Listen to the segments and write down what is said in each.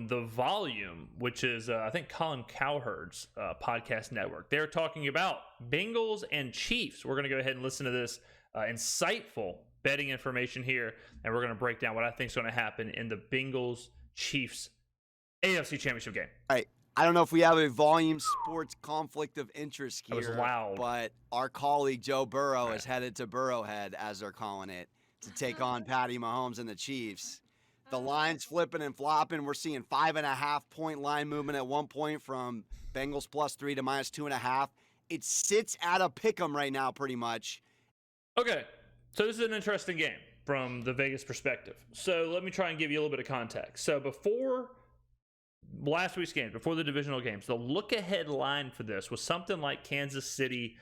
The Volume, which is, I think, Colin Cowherd's podcast network. They're talking about Bengals and Chiefs. We're going to go ahead and listen to this insightful betting information here, and we're going to break down what I think is going to happen in the Bengals-Chiefs AFC Championship game. All right. I don't know if we have a Volume Sports conflict of interest here, That was loud. But our colleague Joe Burrow is headed to Burrowhead, as they're calling it, to take on Patty Mahomes and the Chiefs. The line's flipping and flopping. We're seeing 5.5-point line movement at one point from Bengals +3 to -2.5. It sits at a pick'em right now, pretty much. Okay, so this is an interesting game from the Vegas perspective. So let me try and give you a little bit of context. So before last week's game, before the divisional games, the look-ahead line for this was something like Kansas City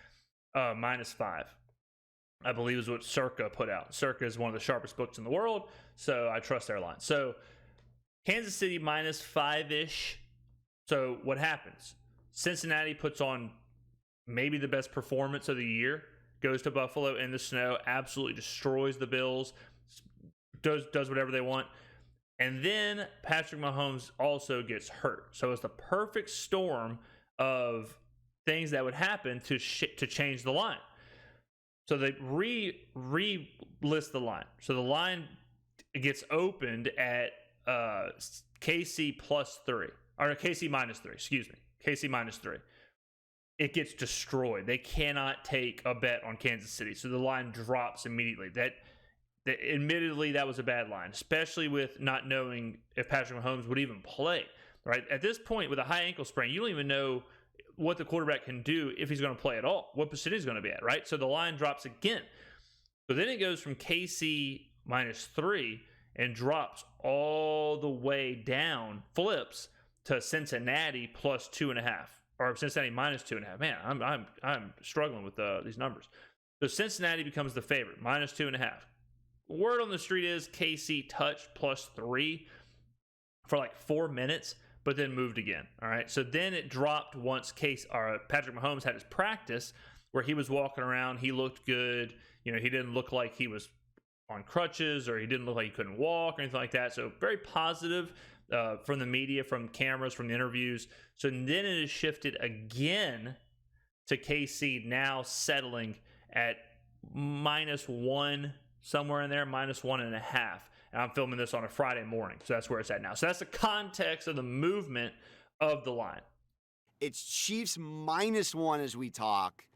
-5. I believe is what Circa put out. Circa is one of the sharpest books in the world, so I trust their line. So Kansas City -5-ish. So what happens? Cincinnati puts on maybe the best performance of the year, goes to Buffalo in the snow, absolutely destroys the Bills, does whatever they want. And then Patrick Mahomes also gets hurt. So it's the perfect storm of things that would happen to change the line. So they re-list the line. So the line gets opened at KC +3, or KC -3, excuse me. KC -3. It gets destroyed. They cannot take a bet on Kansas City. So the line drops immediately. Admittedly, that was a bad line, especially with not knowing if Patrick Mahomes would even play, right? At this point, with a high ankle sprain, you don't even know what the quarterback can do if he's going to play at all, what percentage he's going to be at, right? So the line drops again. But then it goes from KC -3 and drops all the way down, flips to Cincinnati +2.5, or Cincinnati -2.5. Man, I'm struggling with these numbers. So Cincinnati becomes the favorite, -2.5. Word on the street is KC touched +3 for like 4 minutes, but then moved again. All right. So then it dropped once Patrick Mahomes had his practice where he was walking around. He looked good. You know, he didn't look like he was on crutches, or he didn't look like he couldn't walk or anything like that. So very positive from the media, from cameras, from the interviews. So then it is shifted again to KC, now settling at -1, somewhere in there, -1.5. And I'm filming this on a Friday morning, so that's where it's at now. So that's the context of the movement of the line. It's Chiefs -1 as we talk,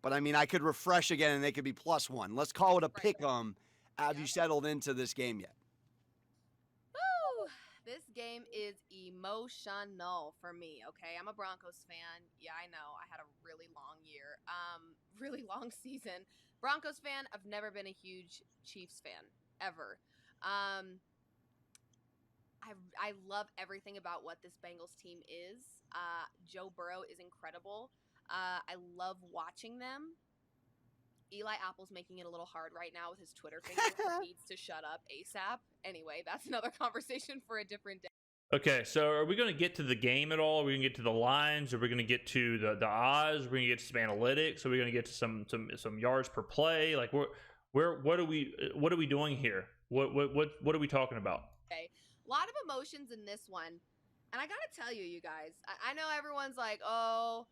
but I mean, I could refresh again and they could be +1. Let's call it a pick'em. Have you settled into this game yet? Woo! This game is emotional for me, okay? I'm a Broncos fan. Yeah, I know. I had a really long year, really long season. Broncos fan. I've never been a huge Chiefs fan, ever. I love everything about what this Bengals team is. Joe Burrow is incredible. I love watching them. Eli Apple's making it a little hard right now with his Twitter finger. He needs to shut up ASAP. Anyway, that's another conversation for a different day. Okay, so are we going to get to the game at all? Are we going to get to the lines? Are we going to get to the odds? Are we going to get to some analytics? Are we going to get to some yards per play? Like what are we doing here? What are we talking about? Okay, a lot of emotions in this one, and I gotta tell you guys, I know everyone's like, oh,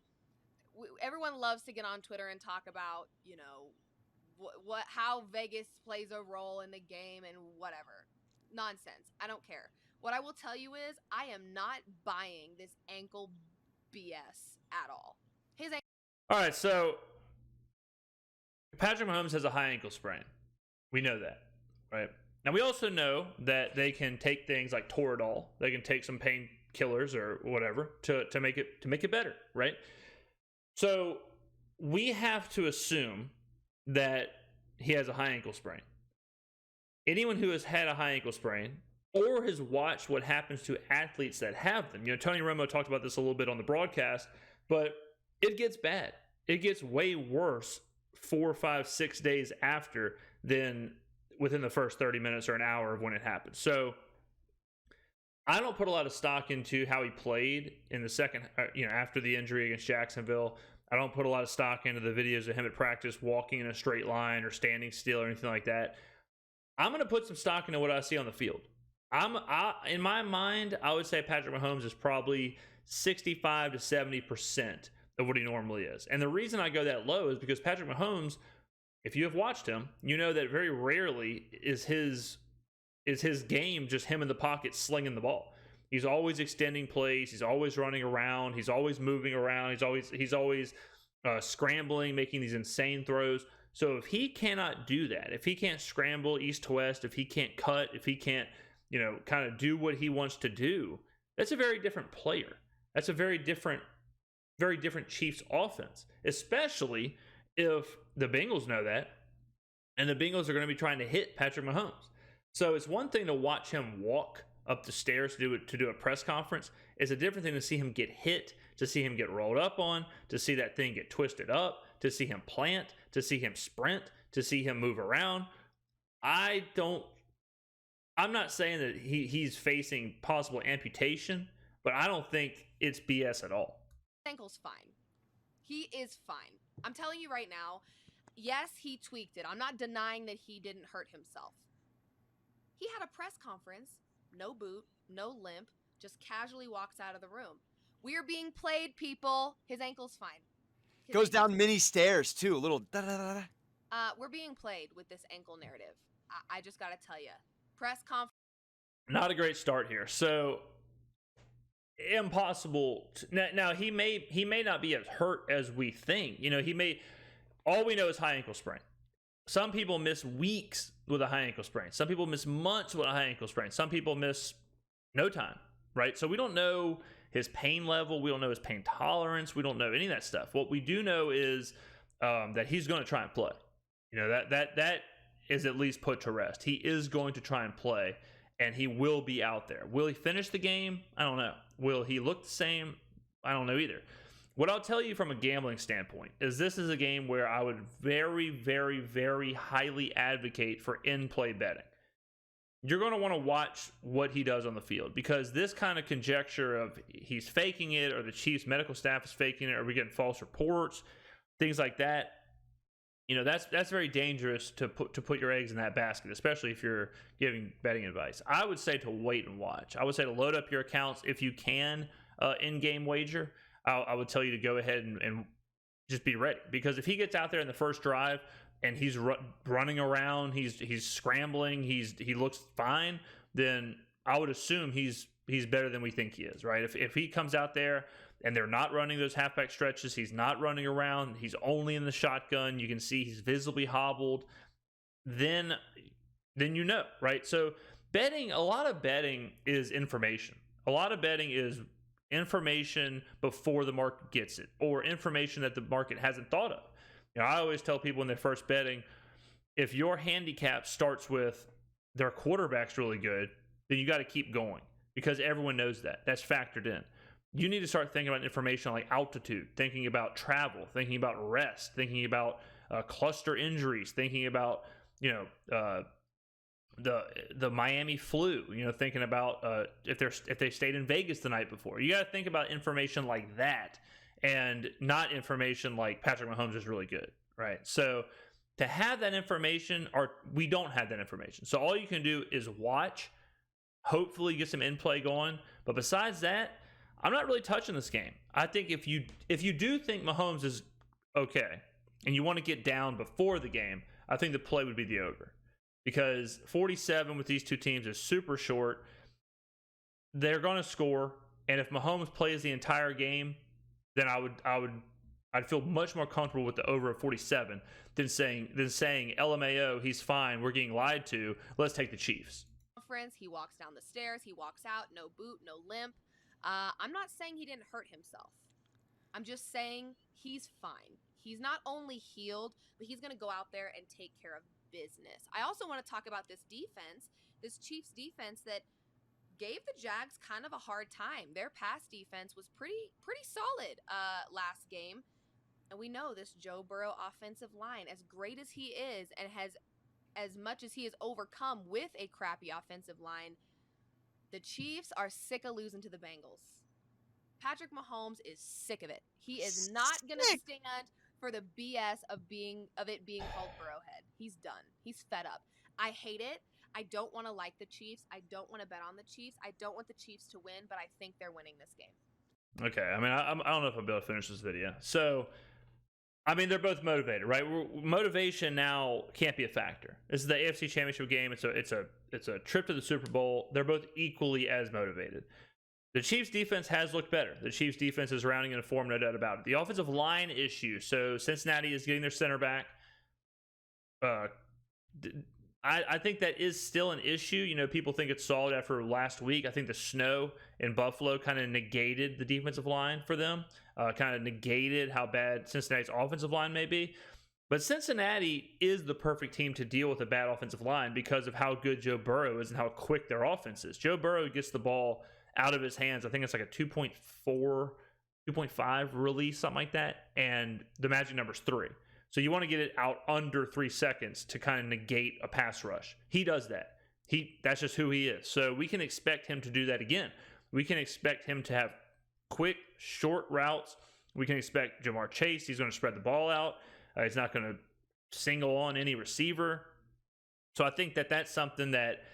everyone loves to get on Twitter and talk about, you know, how Vegas plays a role in the game and whatever. Nonsense. I don't care. What I will tell you is I am not buying this ankle BS at all. All right, so Patrick Mahomes has a high ankle sprain. We know that, right? Now, we also know that they can take things like Toradol. They can take some painkillers or whatever to make it better, right? So we have to assume that he has a high ankle sprain. Anyone who has had a high ankle sprain or has watched what happens to athletes that have them, you know, Tony Romo talked about this a little bit on the broadcast, but it gets bad. It gets way worse 4, 5, 6 days after than within the first 30 minutes or an hour of when it happens. So I don't put a lot of stock into how he played in the second, after the injury against Jacksonville. I don't put a lot of stock into the videos of him at practice walking in a straight line or standing still or anything like that. I'm going to put some stock into what I see on the field. In my mind, I would say Patrick Mahomes is probably 65 to 70% of what he normally is. And the reason I go that low is because Patrick Mahomes, if you have watched him, you know that very rarely is his game just him in the pocket slinging the ball. He's always extending plays. He's always running around. He's always moving around. He's always scrambling, making these insane throws. So if he cannot do that, if he can't scramble east to west, if he can't cut, if he can't, kind of do what he wants to do, that's a very different player. That's a very different Chiefs offense, especially if the Bengals know that, and the Bengals are going to be trying to hit Patrick Mahomes. So it's one thing to watch him walk up the stairs to do a press conference. It's a different thing to see him get hit, to see him get rolled up on, to see that thing get twisted up, to see him plant, to see him sprint, to see him move around. I'm not saying that he's facing possible amputation, but I don't think it's BS at all. Ankle's fine. He is fine. I'm telling you right now, yes, he tweaked it. I'm not denying that he didn't hurt himself. He had a press conference, no boot, no limp, just casually walks out of the room. We are being played, people. His ankle's fine. Goes down mini stairs, too. A little da-da-da-da. We're being played with this ankle narrative. I just got to tell you. Press conference. Not a great start here. So, impossible. Now, he may not be as hurt as we think. All we know is high ankle sprain. Some people miss weeks with a high ankle sprain. Some people miss months with a high ankle sprain. Some people miss no time, right? So we don't know his pain level. We don't know his pain tolerance. We don't know any of that stuff. What we do know is that he's going to try and play. That is at least put to rest. He is going to try and play, and he will be out there. Will he finish the game? I don't know. Will he look the same? I don't know either. What I'll tell you from a gambling standpoint is this is a game where I would very, very, very highly advocate for in-play betting. You're going to want to watch what he does on the field, because this kind of conjecture of he's faking it, or the Chiefs medical staff is faking it, or we're getting false reports, things like that, that's very dangerous to put your eggs in that basket, especially if you're giving betting advice. I would say to wait and watch. I would say to load up your accounts if you can, in-game wager. I would tell you to go ahead and just be ready, because if he gets out there in the first drive and he's running around, he's scrambling, he looks fine, then I would assume he's better than we think he is, right? If he comes out there and they're not running those halfback stretches, he's not running around, he's only in the shotgun, you can see he's visibly hobbled, then right? So a lot of betting is information. A lot of betting is information before the market gets it, or information that the market hasn't thought of. I always tell people when they're first betting, if your handicap starts with their quarterback's really good, then you got to keep going, because everyone knows that. That's factored in. You need to start thinking about information like altitude, thinking about travel, thinking about rest, thinking about cluster injuries, thinking about the Miami flu, thinking about if they stayed in Vegas the night before. You got to think about information like that, and not information like Patrick Mahomes is really good, right? So to have that information, we don't have that information. So all you can do is watch, hopefully get some in-play going. But besides that, I'm not really touching this game. I think if you do think Mahomes is okay and you want to get down before the game, I think the play would be the over. Because 47 with these two teams is super short. They're going to score, and if Mahomes plays the entire game, then I'd feel much more comfortable with the over of 47 than saying LMAO, he's fine, we're getting lied to, let's take the Chiefs. He walks down the stairs, he walks out, no boot, no limp. I'm not saying he didn't hurt himself. I'm just saying he's fine. He's not only healed, but he's going to go out there and take care of business. I also want to talk about this defense, this Chiefs defense that gave the Jags kind of a hard time. Their pass defense was pretty solid last game. And we know this Joe Burrow offensive line, as great as he is and has as much as he has overcome with a crappy offensive line, the Chiefs are sick of losing to the Bengals. Patrick Mahomes is sick of it. He is not going to stand for the BS of it being called Burrowhead. He's done. He's fed up. I hate it. I don't want to like the Chiefs. I don't want to bet on the Chiefs. I don't want the Chiefs to win, but I think they're winning this game. Okay, I mean, I don't know if I'll be able to finish this video. So, I mean, they're both motivated, right? Motivation now can't be a factor. This is the AFC Championship game. It's a trip to the Super Bowl. They're both equally as motivated. The Chiefs' defense has looked better. The Chiefs' defense is rounding into form, no doubt about it. The offensive line issue. So Cincinnati is getting their center back. I think that is still an issue. You know, people think it's solid after last week. I think the snow in Buffalo kind of negated the defensive line for them, kind of negated how bad Cincinnati's offensive line may be. But Cincinnati is the perfect team to deal with a bad offensive line because of how good Joe Burrow is and how quick their offense is. Joe Burrow gets the ball out of his hands. I think it's like a 2.4, 2.5 release, something like that. And the magic number is 3. So you want to get it out under 3 seconds to kind of negate a pass rush. He does that. That's just who he is. So we can expect him to do that again. We can expect him to have quick, short routes. We can expect Jamar Chase. He's going to spread the ball out. He's not going to single on any receiver. So I think that that's something that,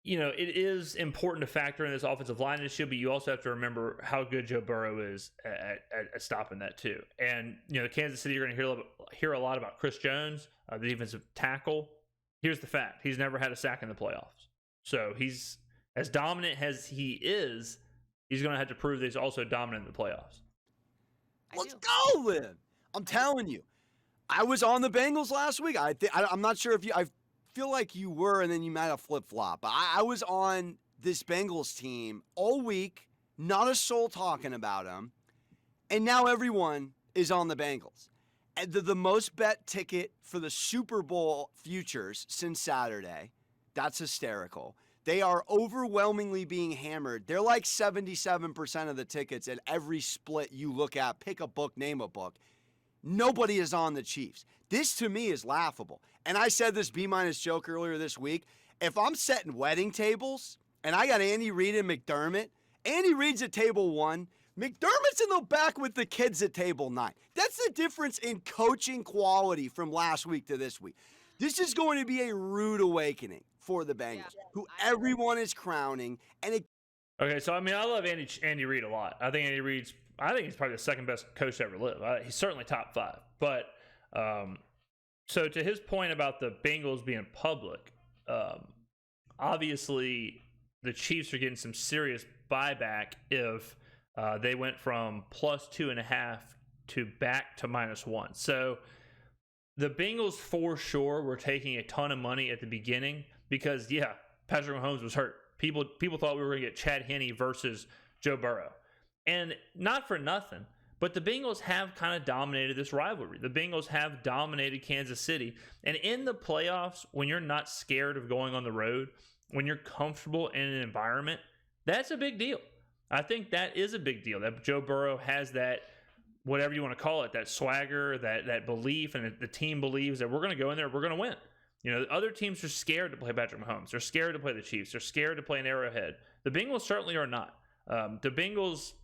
you know, it is important to factor in this offensive line issue, but you also have to remember how good Joe Burrow is at stopping that too. And, you know, Kansas City, you're going to hear a lot about Chris Jones, the defensive tackle. Here's the fact. He's never had a sack in the playoffs. So he's as dominant as he is, he's going to have to prove that he's also dominant in the playoffs. Let's go, Lynn. I'm telling you. I was on the Bengals last week. I'm not sure if I feel like you were, and then you might have flip-flop. But I was on this Bengals team all week, not a soul talking about them, and now everyone is on the Bengals. And the most bet ticket for the Super Bowl futures since Saturday. That's hysterical. They are overwhelmingly being hammered. They're like 77% of the tickets at every split you look at. Pick a book, name a book. Nobody is on the Chiefs. This, to me, is laughable. And I said this B- joke earlier this week. If I'm setting wedding tables and I got Andy Reid and McDermott, Andy Reid's at table 1. McDermott's in the back with the kids at table 9. That's the difference in coaching quality from last week to this week. This is going to be a rude awakening for the Bengals, who everyone is crowning. Okay, so I mean, I love Andy Reid a lot. I think he's probably the second best coach to ever live. He's certainly top 5. But so to his point about the Bengals being public, obviously the Chiefs are getting some serious buyback if they went from +2.5 to back to -1. So the Bengals for sure were taking a ton of money at the beginning because, Patrick Mahomes was hurt. People thought we were going to get Chad Henne versus Joe Burrow. And not for nothing, but the Bengals have kind of dominated this rivalry. The Bengals have dominated Kansas City. And in the playoffs, when you're not scared of going on the road, when you're comfortable in an environment, that's a big deal. I think that is a big deal, that Joe Burrow has that, whatever you want to call it, that swagger, that belief, and the team believes that we're going to go in there, we're going to win. You know, other teams are scared to play Patrick Mahomes. They're scared to play the Chiefs. They're scared to play an Arrowhead. The Bengals certainly are not. The Bengals,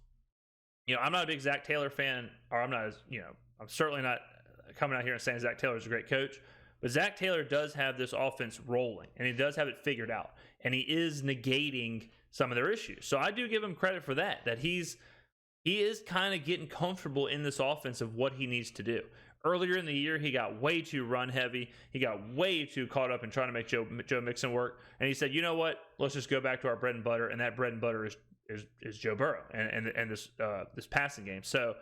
you know, I'm not a big Zach Taylor fan, or I'm certainly not coming out here and saying Zach Taylor is a great coach, but Zach Taylor does have this offense rolling, and he does have it figured out, and he is negating some of their issues. So I do give him credit for that he is kind of getting comfortable in this offense of what he needs to do. Earlier in the year, he got way too run heavy. He got way too caught up in trying to make Joe Mixon work, and he said, you know what, let's just go back to our bread and butter, and that bread and butter is Joe Burrow and this passing game. So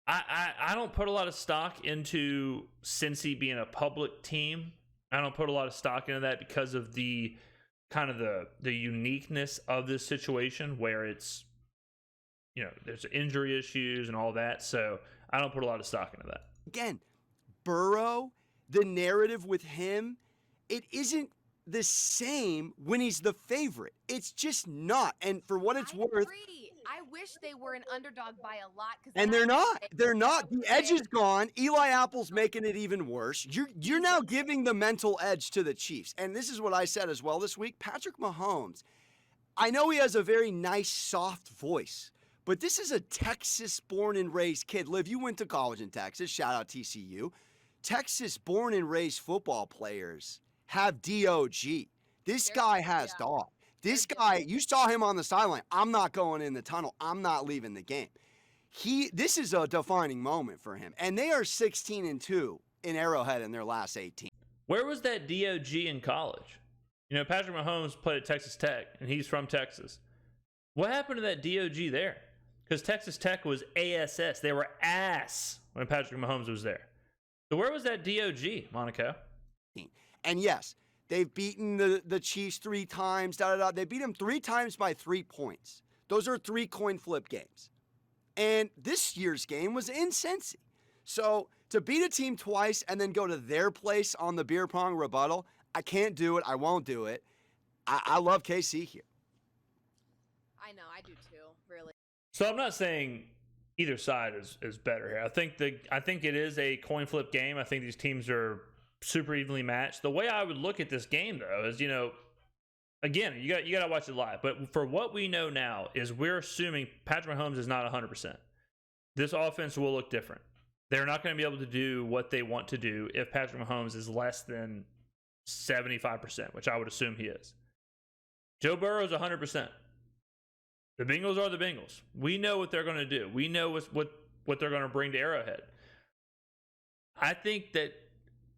I don't put a lot of stock into Cincy being a public team. I don't put a lot of stock into that because of the kind of the uniqueness of this situation where it's, you know, there's injury issues and all that. So I don't put a lot of stock into that. Again, Burrow, the narrative with him, it isn't the same when he's the favorite. It's just not. And for what it's worth, agree. I wish they were an underdog by a lot. And they're not. They're not. The edge is gone. Eli Apple's making it even worse. You're now giving the mental edge to the Chiefs. And this is what I said as well this week. Patrick Mahomes, I know he has a very nice, soft voice, but this is a Texas-born and raised kid. Liv, you went to college in Texas. Shout out TCU. Texas-born and raised football players have DOG. This guy has dog. This guy, you saw him on the sideline. I'm not going in the tunnel. I'm not leaving the game. This is a defining moment for him. And they are 16-2 in Arrowhead in their last 18. Where was that DOG in college? You know, Patrick Mahomes played at Texas Tech, and he's from Texas. What happened to that DOG there? Because Texas Tech was ASS. They were ass when Patrick Mahomes was there. So where was that DOG, Monaco? And yes, they've beaten the Chiefs 3 times. They beat them 3 times by 3 points. Those are 3 coin flip games. And this year's game was in Cincy. So to beat a team twice and then go to their place on the beer pong rebuttal, I can't do it. I won't do it. I love KC here. I know, I do too, really. So I'm not saying either side is better here. I think it is a coin flip game. I think these teams are super evenly matched. The way I would look at this game, though, is, you know, again, you got to watch it live. But for what we know now is we're assuming Patrick Mahomes is not 100%. This offense will look different. They're not going to be able to do what they want to do if Patrick Mahomes is less than 75%, which I would assume he is. Joe Burrow is 100%. The Bengals are the Bengals. We know what they're going to do. We know what they're going to bring to Arrowhead. I think that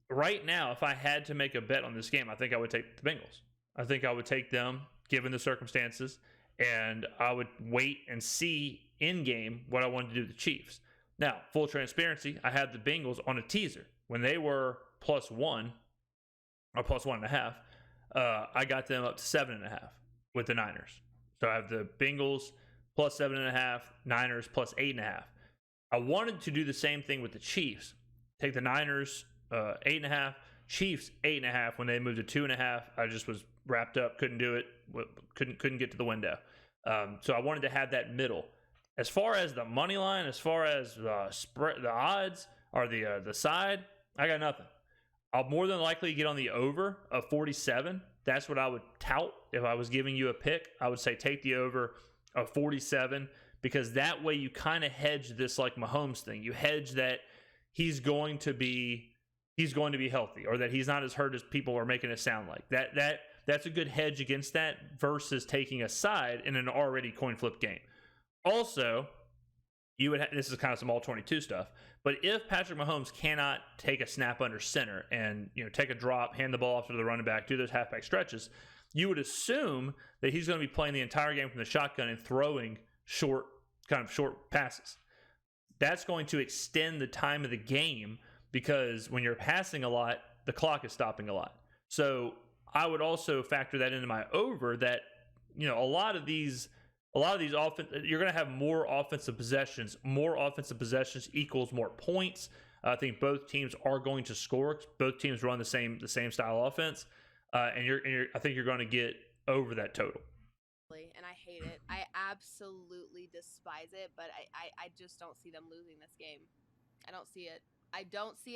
right now, if I had to make a bet on this game, I think I would take the Bengals. I think I would take them, given the circumstances, and I would wait and see in game what I wanted to do with the Chiefs. Now, full transparency, I had the Bengals on a teaser. When they were +1 or +1.5, I got them up to 7.5 with the Niners. So I have the Bengals +7.5, Niners +8.5. I wanted to do the same thing with the Chiefs. Take the Niners 8.5, Chiefs 8.5. When they moved to 2.5, I just was wrapped up, couldn't do it, couldn't get to the window. So I wanted to have that middle. As far as the money line, as far as the spread, the odds, or the side, I got nothing. I'll more than likely get on the over of 47. That's what I would tout if I was giving you a pick. I would say take the over of 47, because that way you kind of hedge this like Mahomes thing. You hedge that he's going to be healthy, or that he's not as hurt as people are making it sound like. That's a good hedge against that versus taking a side in an already coin flip game. Also, you would this is kind of some all 22 stuff, but if Patrick Mahomes cannot take a snap under center and, you know, take a drop, hand the ball off to the running back, do those halfback stretches, you would assume that he's going to be playing the entire game from the shotgun and throwing short passes. That's going to extend the time of the game, because when you're passing a lot, the clock is stopping a lot. So I would also factor that into my over, that, you know, a lot of these offense, you're going to have more offensive possessions. More offensive possessions equals more points. I think both teams are going to score. Both teams run the same style offense, and I think you're going to get over that total. And I hate it. I absolutely despise it, but I just don't see them losing this game. I don't see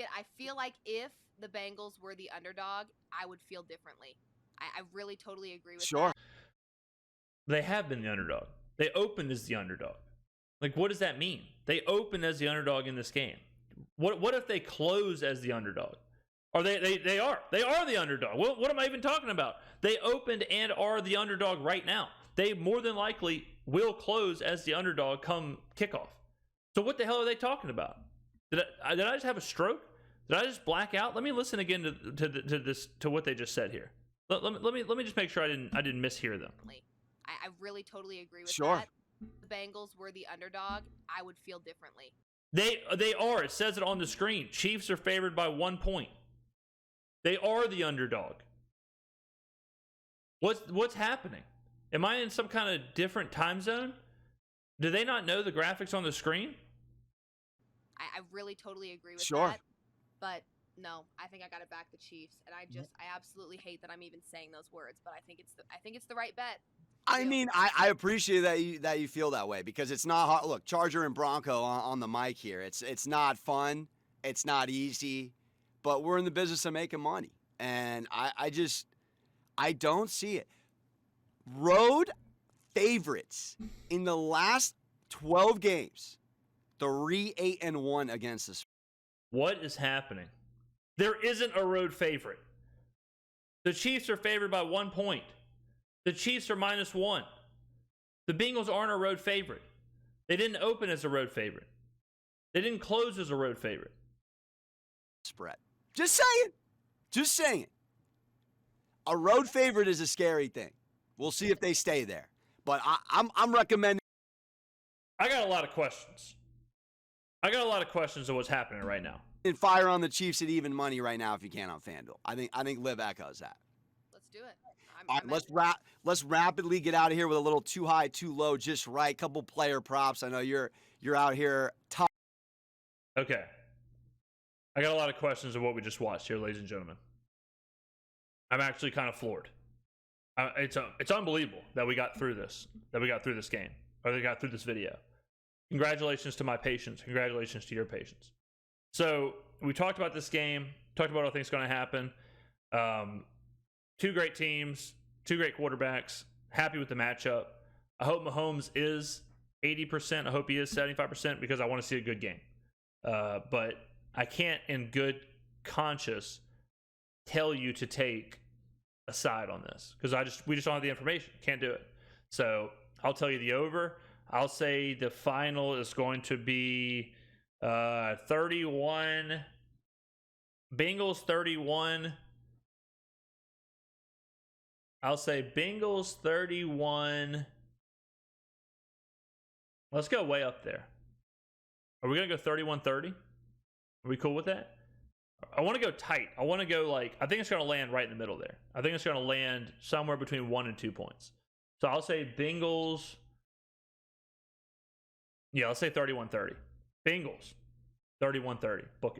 it. I feel like if the Bengals were the underdog, I would feel differently. I really totally agree with that. They have been the underdog. They opened as the underdog. Like, what does that mean? They opened as the underdog in this game. What if they close as the underdog? Or they are the underdog. What am I even talking about? They opened and are the underdog right now. They more than likely will close as the underdog come kickoff. So what the hell are they talking about? Did I just have a stroke? Did I just black out? Let me listen again to what they just said here. Let me just make sure I didn't mishear them. I really totally agree with that. If the Bengals were the underdog, I would feel differently. They are. It says it on the screen. Chiefs are favored by 1 point. They are the underdog. What's happening? Am I in some kind of different time zone? Do they not know the graphics on the screen? I really totally agree with that. But no, I think I got to back the Chiefs, and I absolutely hate that I'm even saying those words, but I think it's the right bet. I mean, I appreciate that you feel that way, because it's not hard. Look, Charger and Bronco on the mic here. It's not fun. It's not easy, but we're in the business of making money, and I don't see it. Road favorites in the last 12 games, 3-8-1 against the spread. What is happening? There isn't a road favorite. The Chiefs are favored by 1 point. The Chiefs are -1. The Bengals aren't a road favorite. They didn't open as a road favorite. They didn't close as a road favorite. Spread. Just saying. Just saying. A road favorite is a scary thing. We'll see if they stay there. But I'm recommending. I got a lot of questions. I got a lot of questions of what's happening right now. Fire on the Chiefs at even money right now if you can on FanDuel. I think Liv echoes that. Let's do it. All right, let's rapidly get out of here with a little too high, too low, just right. Couple player props. I know you're out here. Okay. I got a lot of questions of what we just watched here, ladies and gentlemen. I'm actually kind of floored. It's unbelievable that we got through this. That we got through this game, or they got through this video. Congratulations to my patience. Congratulations to your patience. So we talked about this game. Talked about what I think is going to happen. Two great teams, two great quarterbacks. Happy with the matchup. I hope Mahomes is 80%. I hope he is 75% because I want to see a good game. But I can't, in good conscience, tell you to take a side on this because we just don't have the information. Can't do it. So I'll tell you the over. I'll say the final is going to be 31. Bengals 31. I'll say Bengals 31. Let's go way up there. Are we going to go 31-30? Are we cool with that? I want to go tight. I want to go I think it's going to land right in the middle there. I think it's going to land somewhere between 1 and 2 points. So I'll say Bengals. Yeah, let's say 31-30. Bengals 31-30. Book it.